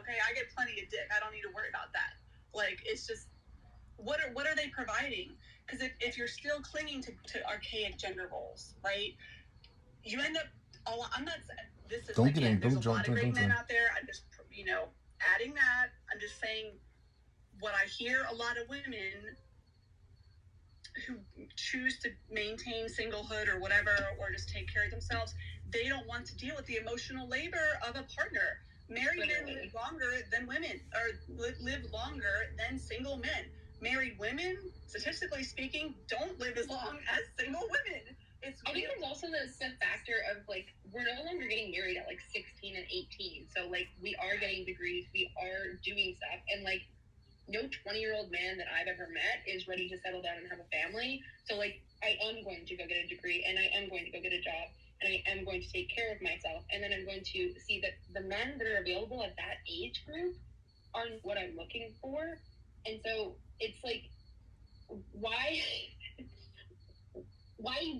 okay, I get plenty of dick. I don't need to worry about that. Like, it's just, what are they providing? Because if you're still clinging to archaic gender roles, right, you end up, I'm not, this is, Don't again, get in. there's Don't a lot jump. of great men Don't. out there. I'm just, adding that. I'm just saying what I hear a lot of women who choose to maintain singlehood or whatever, or just take care of themselves, they don't want to deal with the emotional labor of a partner. Married men live longer than women, or live longer than single men. Married women, statistically speaking, don't live as long as single women. I think there's also the factor of, like, we're no longer getting married at, like, 16 and 18. So, like, we are getting degrees, we are doing stuff, and, like, no 20-year-old man that I've ever met is ready to settle down and have a family. So, like, I am going to go get a degree, and I am going to go get a job, and I am going to take care of myself. And then I'm going to see that the men that are available at that age group aren't what I'm looking for. And so it's like, why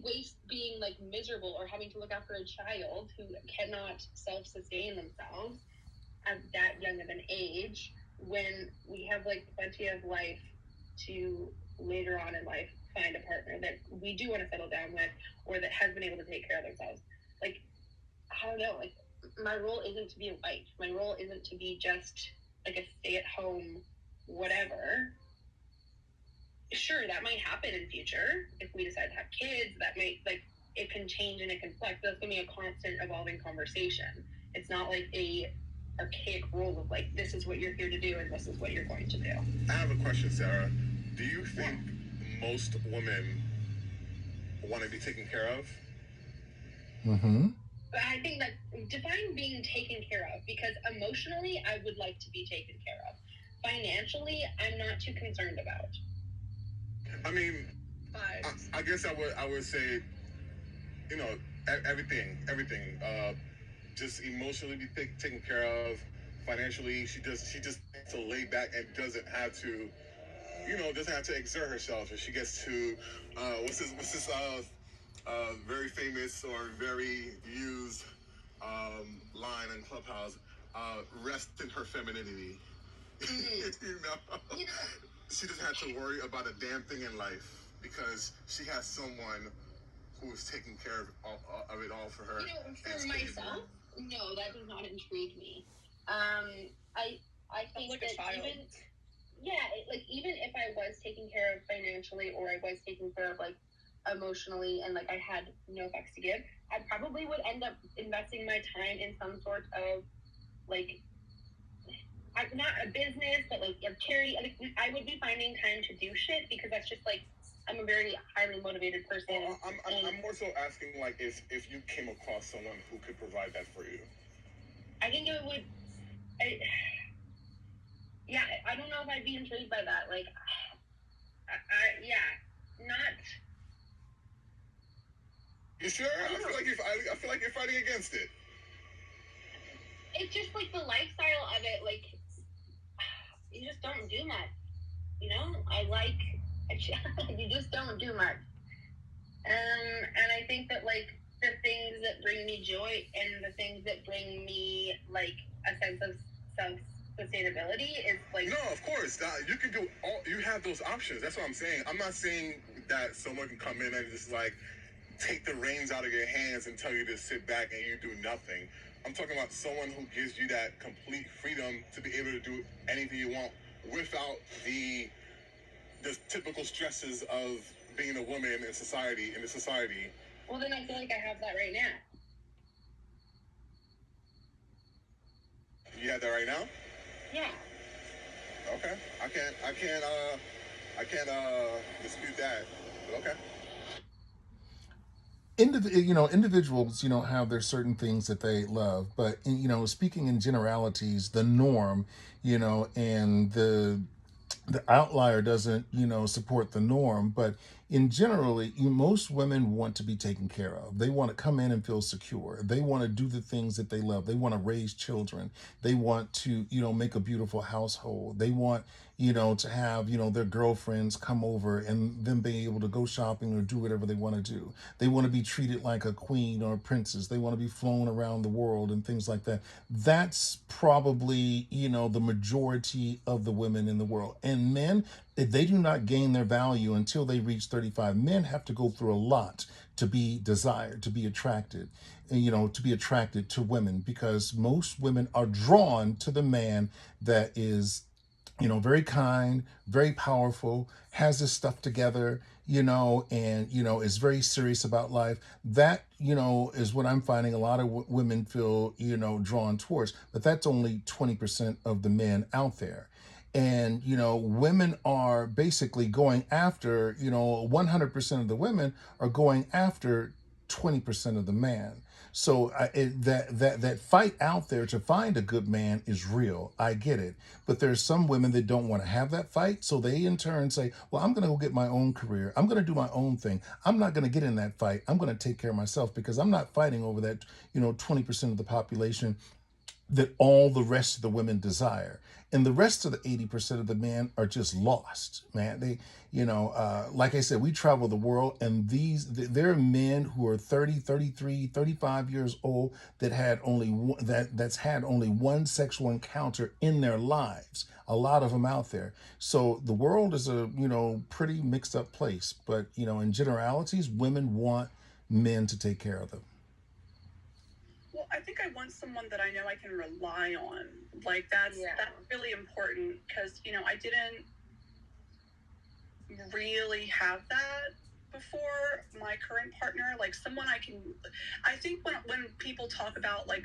waste being, like, miserable or having to look after a child who cannot self-sustain themselves at that young of an age, when we have, like, plenty of life to later on in life find a partner that we do want to settle down with, or that has been able to take care of themselves. Like, I don't know, like, my role isn't to be a wife. My role isn't to be just, like, a stay-at-home whatever. Sure, that might happen in future if we decide to have kids. That might, like, it can change and it can flex. That's going to be a constant evolving conversation. It's not like a archaic rule of, like, this is what you're here to do and this is what you're going to do. I have a question, Sarah. Do you think most women want to be taken care of? Mm-hmm. But I think that, define being taken care of, because emotionally I would like to be taken care of. Financially, I'm not too concerned about. I mean, I guess I would say, everything. Just emotionally be taken care of. Financially, she just gets to lay back and doesn't have to exert herself. And she gets to, what's this very famous or very used line in Clubhouse, rest in her femininity. She doesn't have to worry about a damn thing in life because she has someone who is taking care of it all for her. For myself, no, that does not intrigue me. I think like that even if I was taken care of financially, or I was taken care of, like, emotionally, and, like, I had no fucks to give, I probably would end up investing my time in some sort of, like, not a business, but, like, a charity. Like, I would be finding time to do shit, because that's just, like, I'm a very highly motivated person. Well, I'm more so asking, like, if you came across someone who could provide that for you. I think it would. I don't know if I'd be intrigued by that. Like, not. You sure? I feel like you're fighting against it. It's just, like, the lifestyle of it. Like, you just don't do much. You just don't do much. And I think that, like, the things that bring me joy and the things that bring me, like, a sense of self-sustainability is, like... No, of course. You can do you have those options. That's what I'm saying. I'm not saying that someone can come in and just, like, take the reins out of your hands and tell you to sit back and you do nothing. I'm talking about someone who gives you that complete freedom to be able to do anything you want without the typical stresses of being a woman in society. Well, then I feel like I have that right now. You have that right now? Yeah. Okay. I can't dispute that. But okay. Individuals, have their certain things that they love, but speaking in generalities, the norm, and the outlier doesn't, support the norm. But in generally, most women want to be taken care of. They want to come in and feel secure. They want to do the things that they love. They want to raise children. They want to, make a beautiful household. They want, to have, their girlfriends come over and them being able to go shopping or do whatever they want to do. They want to be treated like a queen or a princess. They want to be flown around the world and things like that. That's probably, the majority of the women in the world. And men, if they do not gain their value until they reach 35, men have to go through a lot to be desired, to be attracted, and, to be attracted to women, because most women are drawn to the man that is, very kind, very powerful, has his stuff together, and, is very serious about life. That, is what I'm finding a lot of women feel, drawn towards. But that's only 20% of the men out there. And, women are basically going after, 100% of the women are going after 20% of the man. So that fight out there to find a good man is real. I get it. But there's some women that don't want to have that fight. So they in turn say, well, I'm going to go get my own career. I'm going to do my own thing. I'm not going to get in that fight. I'm going to take care of myself, because I'm not fighting over that, 20% of the population that all the rest of the women desire. And the rest of the 80% of the men are just lost, man. They, like I said, we travel the world, and there are men who are 30, 33, 35 years old that had only one, that's had only one sexual encounter in their lives. A lot of them out there. So the world is a, pretty mixed up place. But, in generalities, women want men to take care of them. Well, I think I want someone that I know I can rely on. Like that's really important, because I didn't really have that before my current partner. Like someone I think when people talk about like,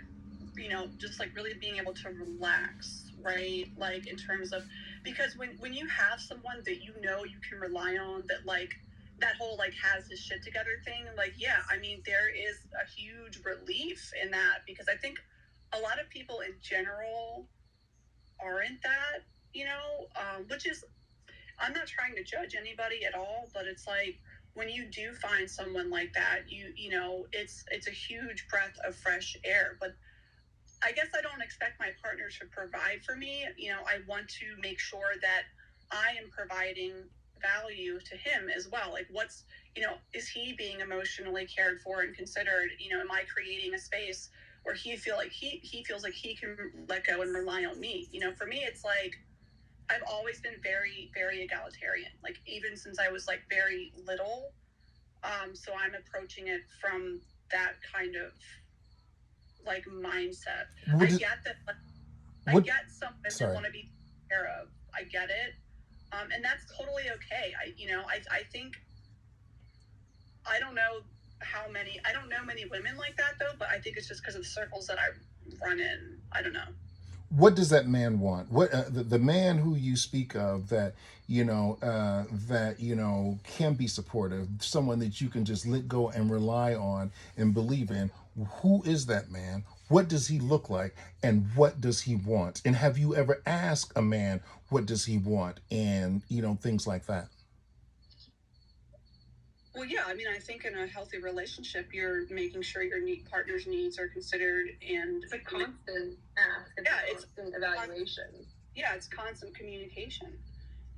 just like really being able to relax, right? Like in terms of, because when you have someone that you can rely on, that like that whole like has his shit together thing, like, yeah, I mean, there is a huge relief in that, because I think a lot of people in general aren't that, which is, I'm not trying to judge anybody at all, but it's like when you do find someone like that, it's a huge breath of fresh air. But I guess I don't expect my partner to provide for me. I want to make sure that I am providing value to him as well. Like is he being emotionally cared for and considered? Am I creating a space where he feels like he can let go and rely on me? For me, it's like, I've always been very, very egalitarian, like even since I was like very little. So I'm approaching it from that kind of like mindset. I get that. I get something that want to be taken care of. I get it. And that's totally okay. I think, I don't know many women like that though, but I think it's just because of the circles that I run in. I don't know. What does that man want? What the man who you speak of that can be supportive, someone that you can just let go and rely on and believe in? Who is that man? What does he look like, and what does he want? And have you ever asked a man what does he want, and things like that? Well, yeah, I mean, I think in a healthy relationship, you're making sure your partner's needs are considered, and it's a constant ask. It's constant evaluation. Yeah, it's constant communication.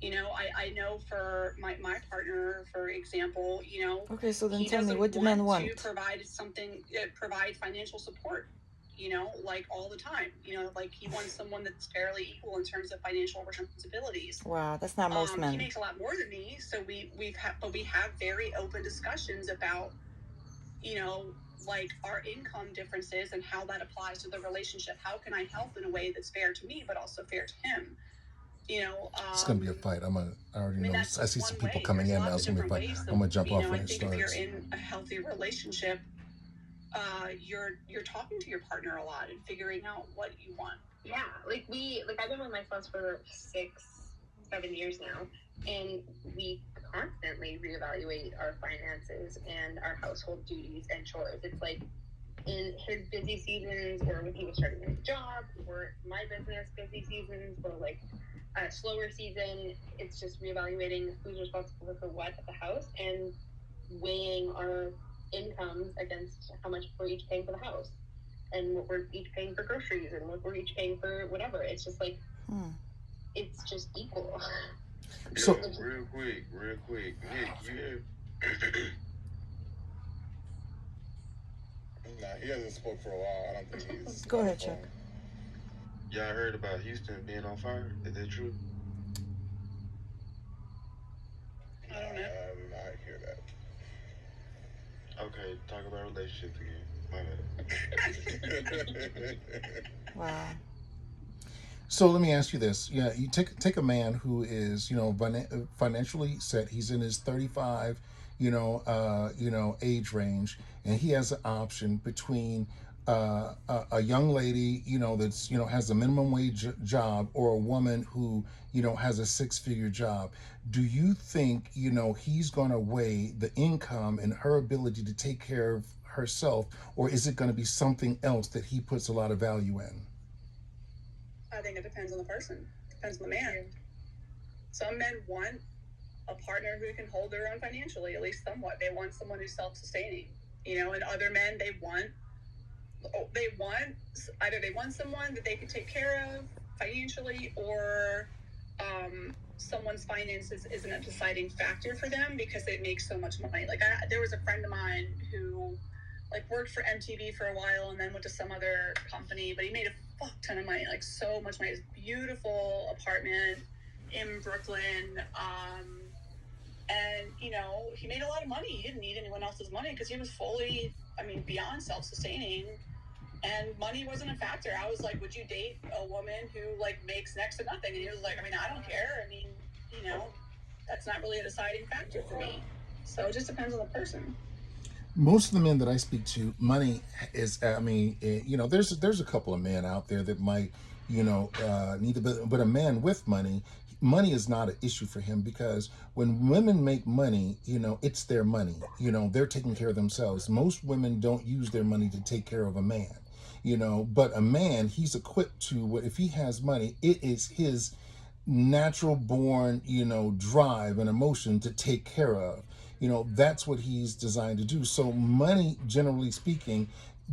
I know for my partner, for example, Okay, so then tell me, what do men want? To provide financial support, like all the time. Like he wants someone that's fairly equal in terms of financial responsibilities. Wow, that's not most men. He makes a lot more than me, so we have very open discussions about, like our income differences and how that applies to the relationship. How can I help in a way that's fair to me, but also fair to him? It's gonna be a fight. I already know. I see some people coming in now. It's gonna be a fight. I'm gonna jump off when it starts. If you're in a healthy relationship, you're talking to your partner a lot and figuring out what you want. Yeah, like I've been with my spouse for 6-7 years now, and we constantly reevaluate our finances and our household duties and chores. It's like in his busy seasons, or when he was starting a new job, or my business busy seasons, or like a slower season, it's just reevaluating who's responsible for what at the house and weighing our incomes against how much we're each paying for the house and what we're each paying for groceries and what we're each paying for whatever. It's just like, it's just equal. So real quick, Nick, you Nah, he hasn't spoke for a while. I don't think he's. Go ahead, Chuck. y'all heard about Houston being on fire? Is that true? I don't know. I did not hear that. Okay, talk about relationships again. My bad. Wow. So let me ask you this. Yeah, you take a man who is, financially set. He's in his 35, age range, and he has an option between a young lady, that's, has a minimum wage job, or a woman who, has a 6-figure job. Do you think, he's going to weigh the income and her ability to take care of herself, or is it going to be something else that he puts a lot of value in? I think it depends on the person. Depends on the man. Some men want a partner who can hold their own financially, at least somewhat. They want someone who's self-sustaining, and other men, they want either they want someone that they can take care of financially, or someone's finances isn't a deciding factor for them because they make so much money. Like there was a friend of mine who worked for MTV for a while and then went to some other company, but he made a fuck ton of money, so much money. His beautiful apartment in Brooklyn, and he made a lot of money. He didn't need anyone else's money because he was fully, beyond self-sustaining, and money wasn't a factor. I was like, would you date a woman who makes next to nothing? And he was like, I don't care. That's not really a deciding factor for me. So it just depends on the person. Most of the men that I speak to, money is, there's a couple of men out there that might, need but a man with money is not an issue for him, because when women make money, it's their money. They're taking care of themselves. Most women don't use their money to take care of a man, but a man, he's equipped to, if he has money, it is his natural born, drive and emotion to take care of. That's what he's designed to do. So money, generally speaking,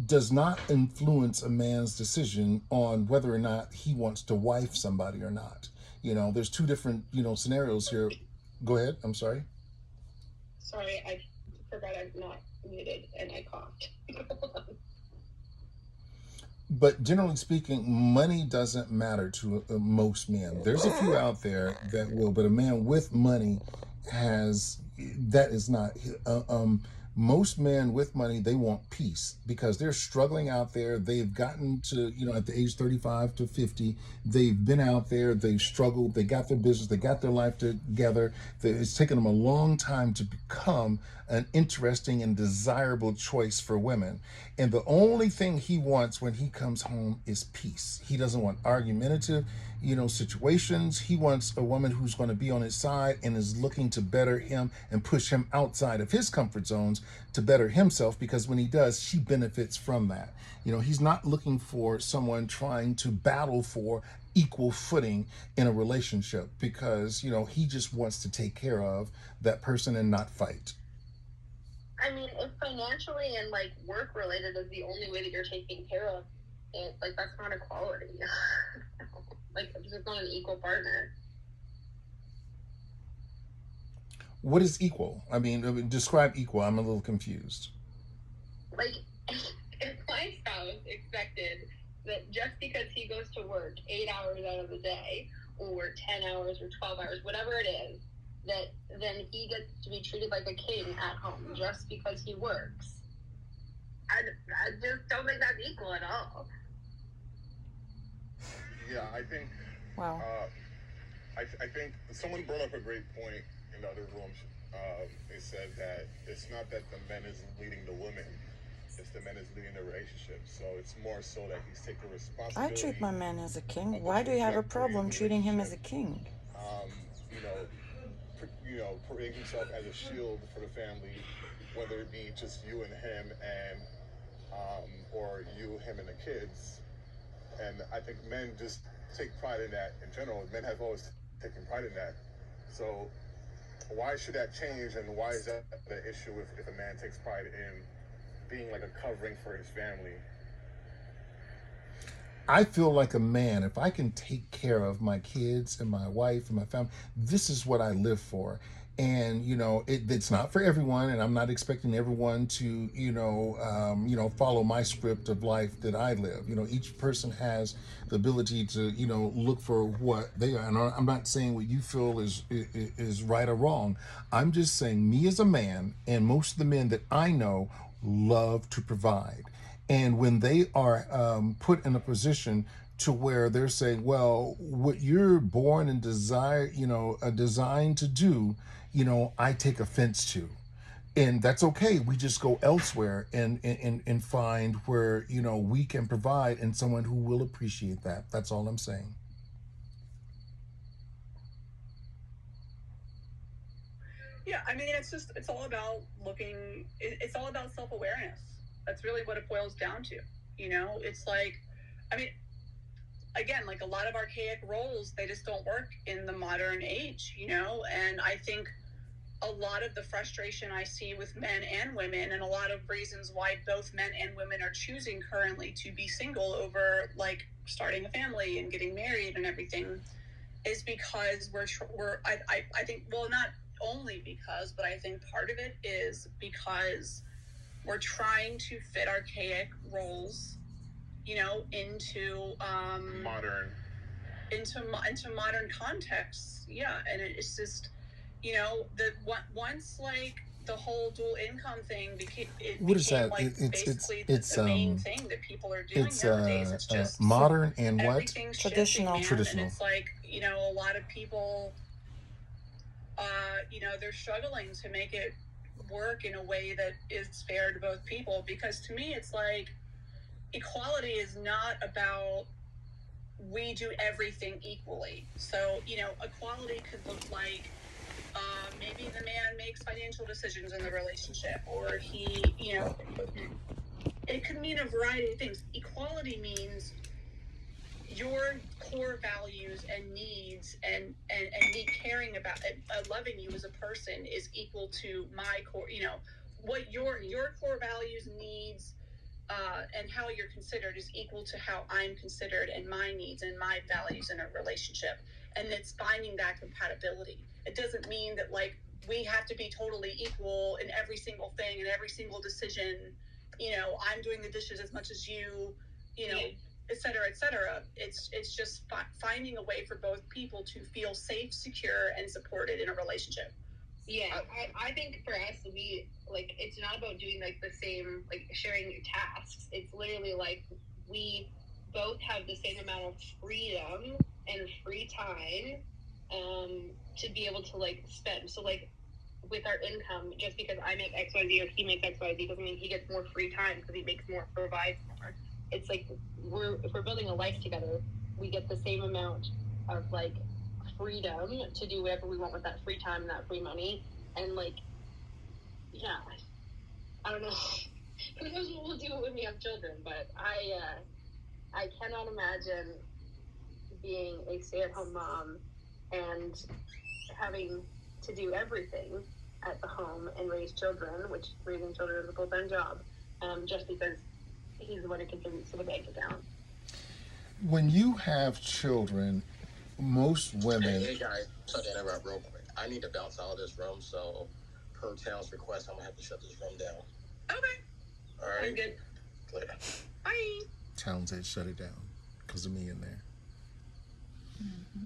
does not influence a man's decision on whether or not he wants to wife somebody or not. There's two different, scenarios here. Go ahead. I'm sorry. Sorry, I forgot I'm not muted and I coughed. But generally speaking, money doesn't matter to most men. There's a few out there that will, but a man with money that is not. Most men with money, they want peace because they're struggling out there. They've gotten to, at the age 35 to 50, they've been out there, they've struggled, they got their business, they got their life together. It's taken them a long time to become an interesting and desirable choice for women. And the only thing he wants when he comes home is peace. He doesn't want argumentative, situations. He wants a woman who's going to be on his side and is looking to better him and push him outside of his comfort zones to better himself, because when he does, she benefits from that. He's not looking for someone trying to battle for equal footing in a relationship, because, he just wants to take care of that person and not fight. If financially and work related is the only way that you're taking care of it, that's not equality. It's not an equal partner. What is equal? Describe equal. I'm a little confused. If my spouse expected that just because he goes to work 8 hours out of the day, or 10 hours or 12 hours, whatever it is, that then he gets to be treated like a king at home just because he works. I just don't think that's equal at all. Yeah, I think. Wow. I think someone brought up a great point in the other room. They said that it's not that the man is leading the woman; it's the man is leading the relationship. So it's more so that he's taking responsibility. I treat my man as a king. Why do you have a problem treating him as a king? Putting himself as a shield for the family, whether it be just you and him, and or you, him, and the kids. And I think men just take pride in that in general. Men have always taken pride in that. So why should that change, and why is that the issue if a man takes pride in being like a covering for his family? I feel like a man, if I can take care of my kids and my wife and my family, this is what I live for. And it's not for everyone, and I'm not expecting everyone to follow my script of life that I live. Each person has the ability to look for what they are. And I'm not saying what you feel is right or wrong. I'm just saying, me as a man, and most of the men that I know love to provide. And when they are put in a position to where they're saying, well, what you're born and designed to do, I take offense to. And that's okay. We just go elsewhere and find where, we can provide, and someone who will appreciate that. That's all I'm saying. Yeah, I mean, it's all about it's all about self-awareness. That's really what it boils down to. It's like, I mean, again, like a lot of archaic roles, they just don't work in the modern age, and I think a lot of the frustration I see with men and women, and a lot of reasons why both men and women are choosing currently to be single over like starting a family and getting married and everything, is because I think, well, not only because, but I think part of it is because we're trying to fit archaic roles, into modern contexts. Yeah, and it's just, once like the whole dual income thing What is became that? like basically the main thing that people are doing It's nowadays. It's just modern and what? everything's Traditional. shifting, man. Traditional. And it's like, a lot of people, they're struggling to make it work in a way that is fair to both people. Because to me, it's like equality is not about we do everything equally. So, equality could look like maybe the man makes financial decisions in the relationship, or he, it could mean a variety of things. Equality means your core values and needs and me caring about and loving you as a person is equal to my core, what your core values, needs, and how you're considered is equal to how I'm considered, and my needs and my values in a relationship. And it's finding that compatibility. It doesn't mean that like we have to be totally equal in every single thing and every single decision. I'm doing the dishes as much as you, et cetera, et cetera. It's just finding a way for both people to feel safe, secure, and supported in a relationship. Yeah, I think for us, we like, it's not about doing like the same, like sharing your tasks. It's literally like we both have the same amount of freedom and free time to be able to like spend. So like with our income, just because I make XYZ or he makes XYZ doesn't mean he gets more free time because he makes more, provides more. It's like if we're building a life together, we get the same amount of like freedom to do whatever we want with that free time and that free money. And like, yeah, I don't know. Who knows what we'll do when we have children? But I cannot imagine being a stay-at-home mom and having to do everything at the home and raise children, which raising children is a full-time job, just because he's the one who contributes to the bank account. When you have children, most women. Hey guys, sorry to interrupt real quick. I need to bounce out of this room, so per town's request, I'm gonna have to shut this room down. Okay. All right. I'm good. Later. Bye. Town said shut it down because of me in there. Mm-hmm.